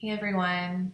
Hey everyone.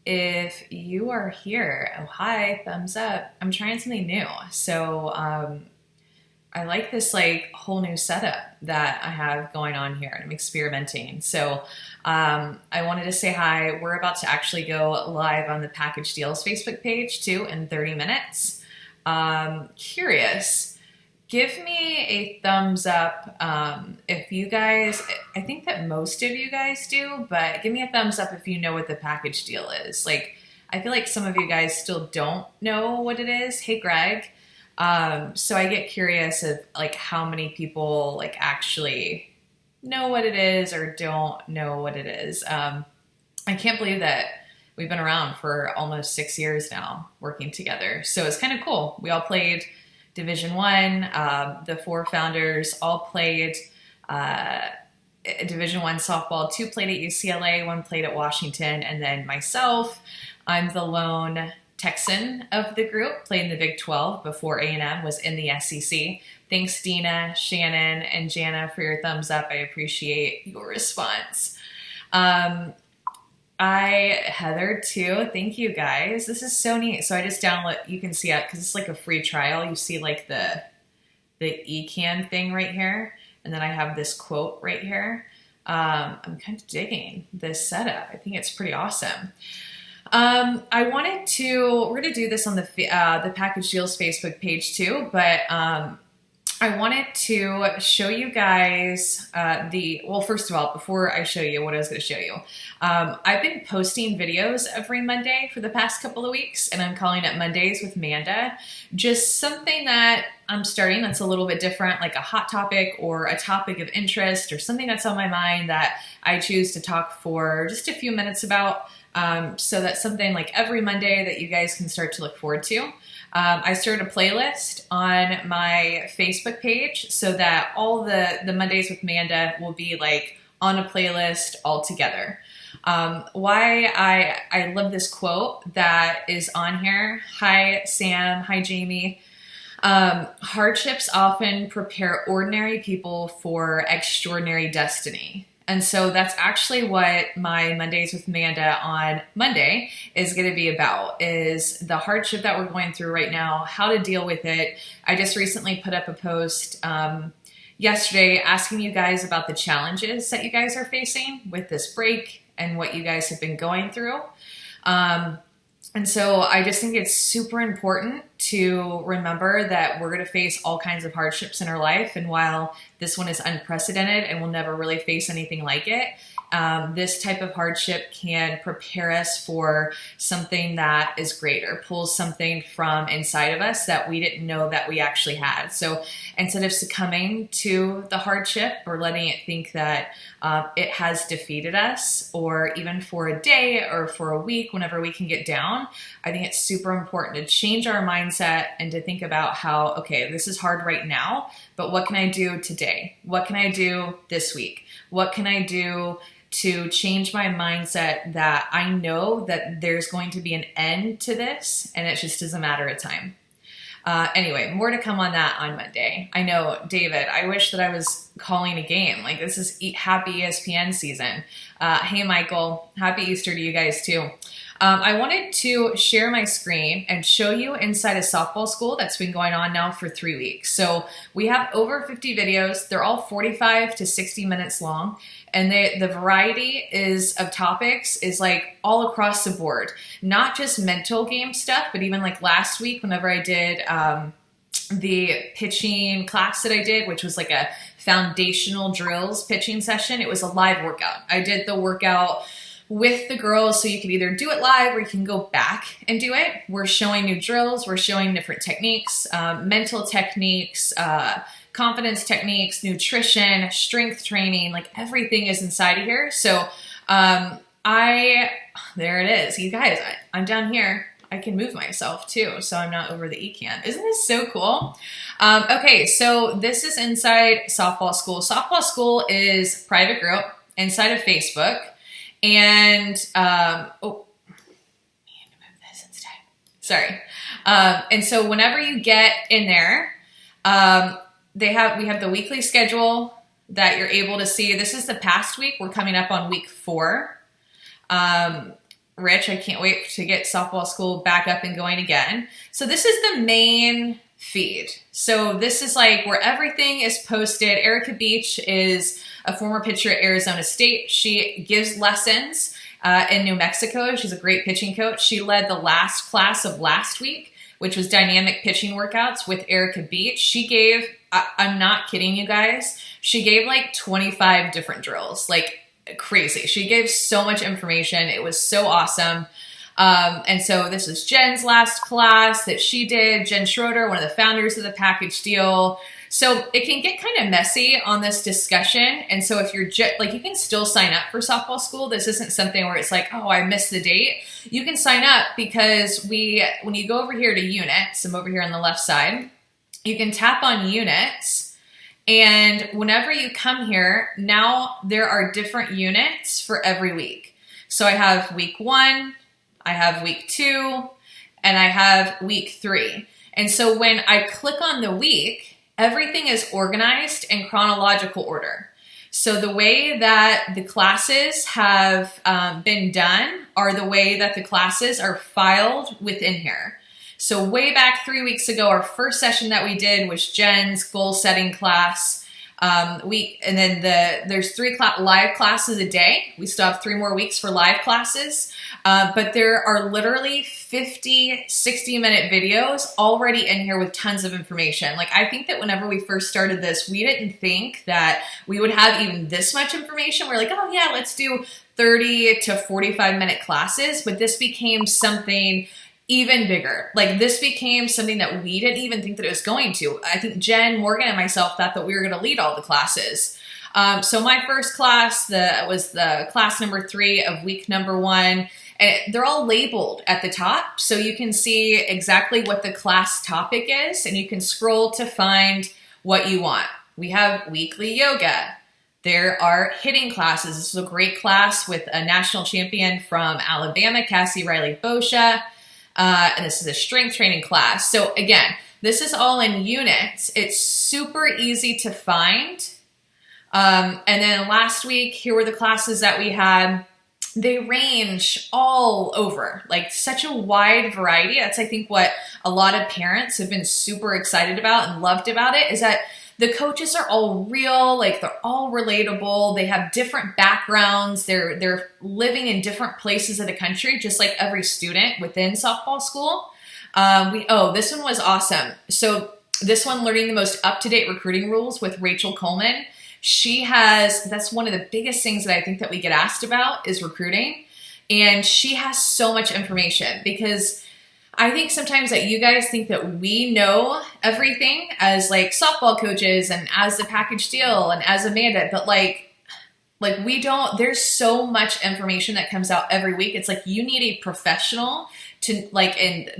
If you are here, oh hi, thumbs up. I'm trying something new. I like this like whole new setup that I have going on here and I'm experimenting. I wanted to say hi. We're about to actually go live on the Package Deals Facebook page too in 30 minutes. Curious. Give me a thumbs up if you guys, I think that most of you guys do, but give me a thumbs up if you know what the package deal is. Like, I feel like some of you guys still don't know what it is. Hey, Greg. So I get curious of like how many people like actually know what it is or don't know what it is. I can't believe that we've been around for almost 6 years now working together. So it's kind of cool. We all played Division One. The four founders all played uh, Division One softball. Two played at UCLA, one played at Washington, and then myself. I'm the lone Texan of the group, played in the Big 12 before A&M was in the SEC. Thanks, Dina, Shannon, and Jana for your thumbs up. I appreciate your response. Um, Heather too. Thank you guys. This is so neat. So I just download, you can see it because it's like a free trial. You see like the eCan thing right here. And then I have this quote right here. I'm kind of digging this setup. I think it's pretty awesome. We're going to do this on the Package Deals Facebook page too, but I wanted to show you guys well, first of all, before I show you what I was going to show you, I've been posting videos every Monday for the past couple of weeks, and I'm calling it Mondays with Manda. Just something that I'm starting that's a little bit different, like a hot topic or a topic of interest or something that's on my mind that I choose to talk for just a few minutes about. So that's something like every Monday that you guys can start to look forward to. I started a playlist on my Facebook page so that all the Mondays with Manda will be like on a playlist all together. Why I love this quote that is on here. Hi, Sam. Hi, Jamie. Hardships often prepare ordinary people for extraordinary destiny. And so that's actually what my Mondays with Manda on Monday is going to be about, is the hardship that we're going through right now, how to deal with it. I just recently put up a post yesterday asking you guys about the challenges that you guys are facing with this break and what you guys have been going through. And so I just think it's super important to remember that we're going to face all kinds of hardships in our life. And while this one is unprecedented and we'll never really face anything like it, this type of hardship can prepare us for something that is greater, pulls something from inside of us that we didn't know that we actually had. So instead of succumbing to the hardship or letting it think that it has defeated us, or even for a day or for a week, whenever we can get down, I think it's super important to change our mindset and to think about how, okay, this is hard right now, but what can I do today? What can I do this week? What can I do to change my mindset that I know that there's going to be an end to this and it just is a matter of time. Anyway, more to come on that on Monday. I know, David, I wish that I was calling a game. Like, this is happy ESPN season. Hey, Michael, happy Easter to you guys too. I wanted to share my screen and show you inside a softball school that's been going on now for 3 weeks. So we have over 50 videos. They're all 45 to 60 minutes long. And the variety of topics is like all across the board. Not just mental game stuff, but even like last week whenever I did the pitching class that I did, which was like a foundational drills pitching session, it was a live workout. I did the workout with the girls, so you can either do it live or you can go back and do it. We're showing new drills, we're showing different techniques, mental techniques, confidence techniques, nutrition, strength training, like everything is inside of here. So there it is. You guys, I'm down here. I can move myself too, so I'm not over the eCan. Isn't this so cool? Okay, so this is inside softball school. Softball school is private group inside of Facebook. And, sorry. And so whenever you get in there, we have the weekly schedule. that you're able to see. This is the past week. We're coming up on week 4. Rich, I can't wait to get softball school back up and going again. So this is the main feed. So this is like where everything is posted. Erica Beach is a former pitcher at Arizona State. She gives lessons in New Mexico. She's a great pitching coach. She led the last class of last week, which was dynamic pitching workouts with Erica Beach. She gave, I'm not kidding you guys, she gave like 25 different drills, like crazy. She gave so much information. It was so awesome. And so this was Jen's last class that she did. Jen Schroeder, one of the founders of the package deal. So it can get kind of messy on this discussion. And so if you're like, you can still sign up for softball school. This isn't something where it's like, oh, I missed the date. You can sign up because when you go over here to units, I'm over here on the left side, you can tap on units. And whenever you come here, now there are different units for every week. So I have week 1, I have week 2, and I have week 3. And so when I click on the week, everything is organized in chronological order. So the way that the classes have been done are the way that the classes are filed within here. So way back 3 weeks ago, our first session that we did was Jen's goal setting class. And then there's 3 live classes a day. We still have 3 more weeks for live classes. But there are literally 50, 60-minute videos already in here with tons of information. Like, I think that whenever we first started this, we didn't think that we would have even this much information. We're like, oh yeah, let's do 30 to 45-minute classes. But this became something even bigger. Like, this became something that we didn't even think that it was going to. I think Jen, Morgan, and myself thought that we were going to lead all the classes. So my first class was the class number 3 of week number 1. And they're all labeled at the top, so you can see exactly what the class topic is, and you can scroll to find what you want. We have weekly yoga. There are hitting classes. This is a great class with a national champion from Alabama, Cassie Riley Boscia. And this is a strength training class. So again, this is all in units. It's super easy to find. And then last week, here were the classes that we had. They range all over, like such a wide variety. That's, I think, what a lot of parents have been super excited about and loved about it, is that the coaches are all real, like they're all relatable. They have different backgrounds. They're living in different places of the country, just like every student within softball school. This one was awesome. So this one, learning the most up-to-date recruiting rules with Rachel Coleman. That's one of the biggest things that I think that we get asked about is recruiting. And she has so much information, because I think sometimes that you guys think that we know everything as like softball coaches and as the package deal and as Amanda, but like we don't. There's so much information that comes out every week. It's like you need a professional to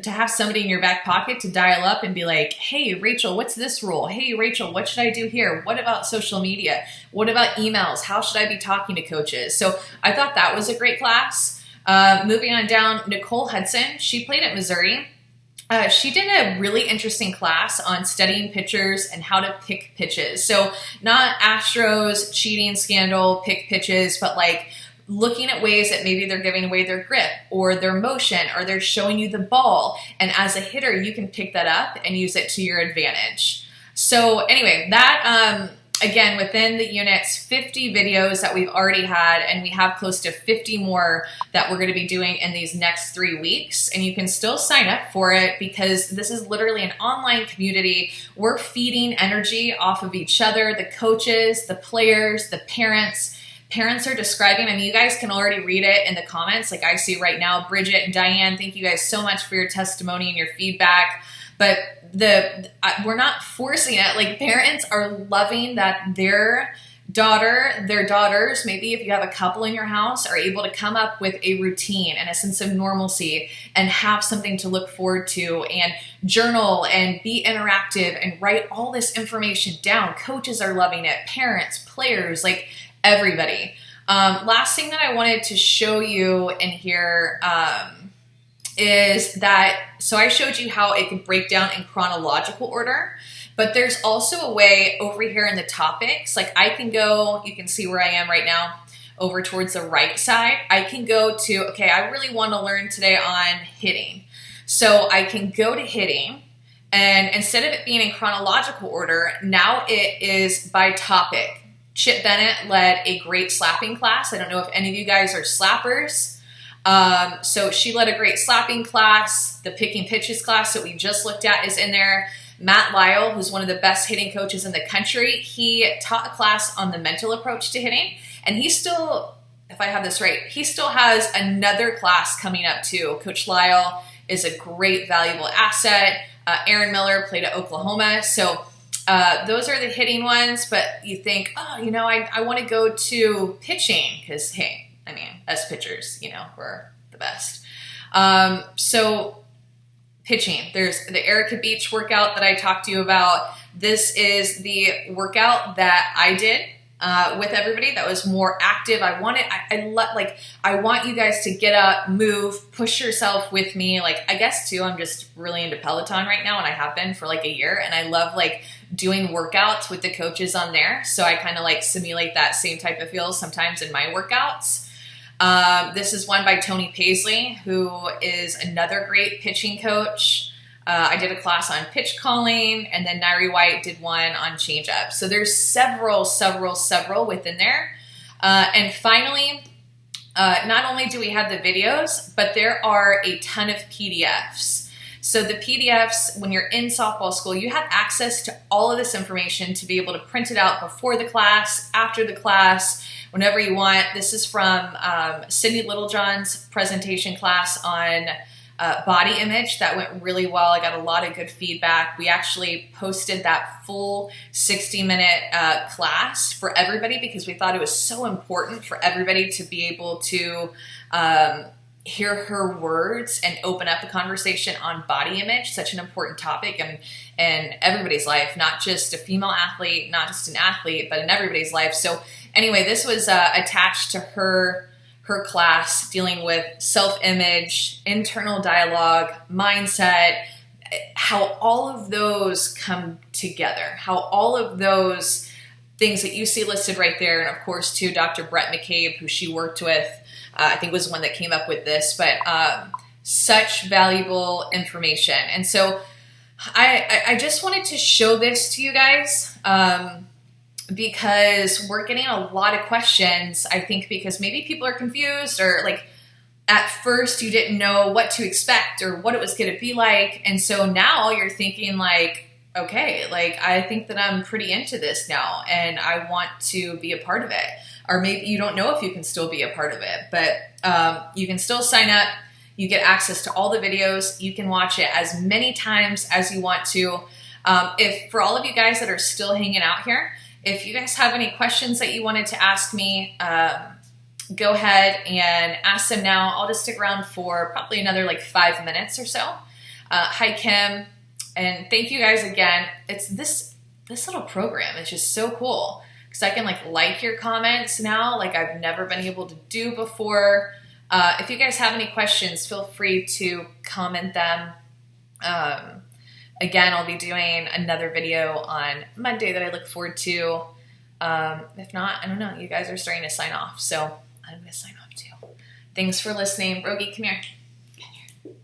have somebody in your back pocket to dial up and be like, hey, Rachel, what's this rule? Hey, Rachel, what should I do here? What about social media? What about emails? How should I be talking to coaches? So I thought that was a great class. Moving on down, Nicole Hudson, she played at Missouri. She did a really interesting class on studying pitchers and how to pick pitches. So not Astros cheating scandal, pick pitches, but like looking at ways that maybe they're giving away their grip or their motion, or they're showing you the ball. And as a hitter, you can pick that up and use it to your advantage. So anyway, that, again, within the units, 50 videos that we've already had, and we have close to 50 more that we're going to be doing in these next 3 weeks. And you can still sign up for it, because this is literally an online community. We're feeding energy off of each other, the coaches, the players, the parents. Parents are describing, I mean, you guys can already read it in the comments. Like I see right now, Bridget and Diane, thank you guys so much for your testimony and your feedback. But we're not forcing it. Like, parents are loving that their daughters, maybe if you have a couple in your house, are able to come up with a routine and a sense of normalcy and have something to look forward to and journal and be interactive and write all this information down. Coaches are loving it, parents, players, like everybody. Last thing that I wanted to show you in here, is that, so I showed you how it could break down in chronological order, But there's also a way over here in the topics, like I can go, you can see where I am right now, over towards the right side. I can go to, okay, I really want to learn today on hitting. So I can go to hitting, and instead of it being in chronological order, now it is by topic. Chip Bennett led a great slapping class. I don't know if any of you guys are slappers. So she led a great slapping class. The picking pitches class that we just looked at is in there. Matt Lyle, who's one of the best hitting coaches in the country, he taught a class on the mental approach to hitting. And he still, if I have this right, he still has another class coming up too. Coach Lyle is a great, valuable asset. Aaron Miller played at Oklahoma. So those are the hitting ones. But you think, oh, you know, I want to go to pitching because, hey, I mean, us pitchers, you know, we're the best. So pitching, there's the Erica Beach workout that I talked to you about. This is the workout that I did with everybody that was more active. I want you guys to get up, move, push yourself with me. Like, I guess too, I'm just really into Peloton right now, and I have been for like a year, and I love like doing workouts with the coaches on there. So I kind of like simulate that same type of feel sometimes in my workouts. This is one by Tony Paisley, who is another great pitching coach. I did a class on pitch calling, and then Nairi White did one on changeup. So there's several within there. And finally, not only do we have the videos, but there are a ton of PDFs. So the PDFs, when you're in softball school, you have access to all of this information to be able to print it out before the class, after the class, whenever you want. This is from Sydney Littlejohn's presentation class on body image. That went really well. I got a lot of good feedback. We actually posted that full 60-minute class for everybody because we thought it was so important for everybody to be able to hear her words and open up a conversation on body image, such an important topic in everybody's life, not just a female athlete, not just an athlete, but in everybody's life. So anyway, this was attached to her class dealing with self-image, internal dialogue, mindset, how all of those come together, how all of those things that you see listed right there. And of course, too, Dr. Brett McCabe, who she worked with, I think was the one that came up with this, but such valuable information. And so I just wanted to show this to you guys because we're getting a lot of questions, I think, because maybe people are confused or like at first you didn't know what to expect or what it was going to be like. And so now you're thinking like, okay, like I think that I'm pretty into this now and I want to be a part of it. Or maybe you don't know if you can still be a part of it, but you can still sign up. You get access to all the videos. You can watch it as many times as you want to. If for all of you guys that are still hanging out here, if you guys have any questions that you wanted to ask me, go ahead and ask them now. I'll just stick around for probably another like 5 minutes or so. Hi, Kim. And thank you guys again. It's this little program is just so cool. Because I can like your comments now, like I've never been able to do before. If you guys have any questions, feel free to comment them. Again, I'll be doing another video on Monday that I look forward to. If not, I don't know. You guys are starting to sign off, so I'm going to sign off too. Thanks for listening. Rogie, come here. Come here.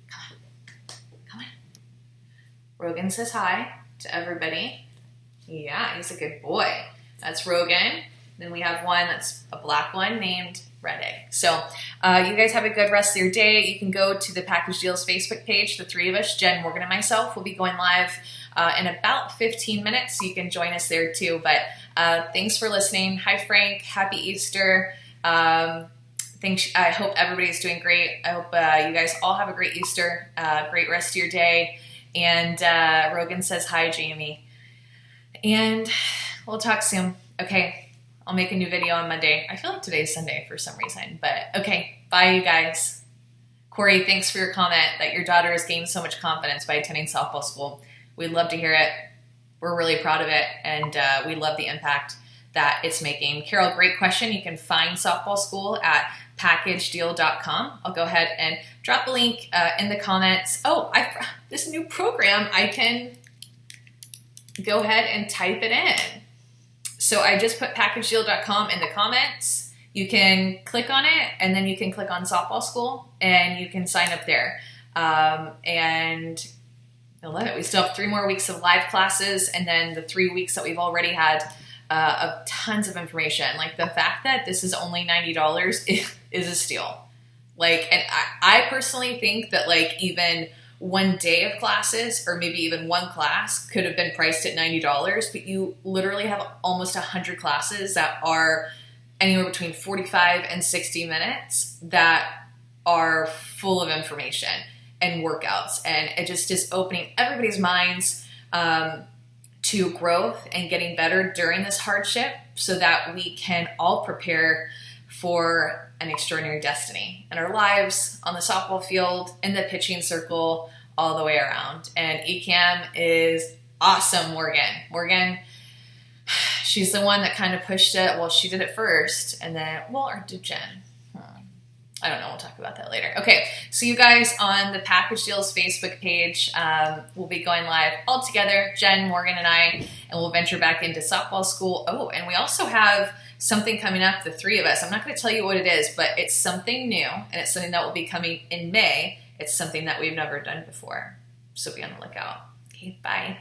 Come on. Rogan says hi to everybody. Yeah, he's a good boy. That's Rogan. Then we have one that's a black one named Red Egg. So you guys have a good rest of your day. You can go to the Package Deals Facebook page. The three of us, Jen, Morgan, and myself, will be going live in about 15 minutes. So you can join us there too. But thanks for listening. Hi, Frank. Happy Easter. I hope everybody's doing great. I hope you guys all have a great Easter, great rest of your day. And Rogan says hi, Jamie. And we'll talk soon. Okay, I'll make a new video on Monday. I feel like today's Sunday for some reason, but okay. Bye, you guys. Corey, thanks for your comment that your daughter has gained so much confidence by attending softball school. We'd love to hear it. We're really proud of it, and we love the impact that it's making. Carol, great question. You can find softball school at packagedeal.com. I'll go ahead and drop a link in the comments. Oh, this new program, I can go ahead and type it in. So I just put packagedeal.com in the comments. You can click on it, and then you can click on softball school, and you can sign up there. And I love it. We still have 3 more weeks of live classes, and then the 3 weeks that we've already had of tons of information. Like the fact that this is only $90 is a steal. Like, and I personally think that like even one day of classes, or maybe even one class, could have been priced at $90, but you literally have almost 100 classes that are anywhere between 45 and 60 minutes that are full of information and workouts, and it just is opening everybody's minds to growth and getting better during this hardship, so that we can all prepare for an extraordinary destiny in our lives, on the softball field, in the pitching circle, all the way around. And ECAM is awesome. Morgan, she's the one that kind of pushed it. Well, she did it first, and then, well, or did Jen? I don't know. We'll talk about that later. Okay, so you guys on the Package Deals Facebook page will be going live all together, Jen, Morgan, and I, and we'll venture back into softball school. Oh, and we also have something coming up, the 3 of us. I'm not going to tell you what it is, but it's something new, and it's something that will be coming in May. It's something that we've never done before, so be on the lookout. Okay, bye.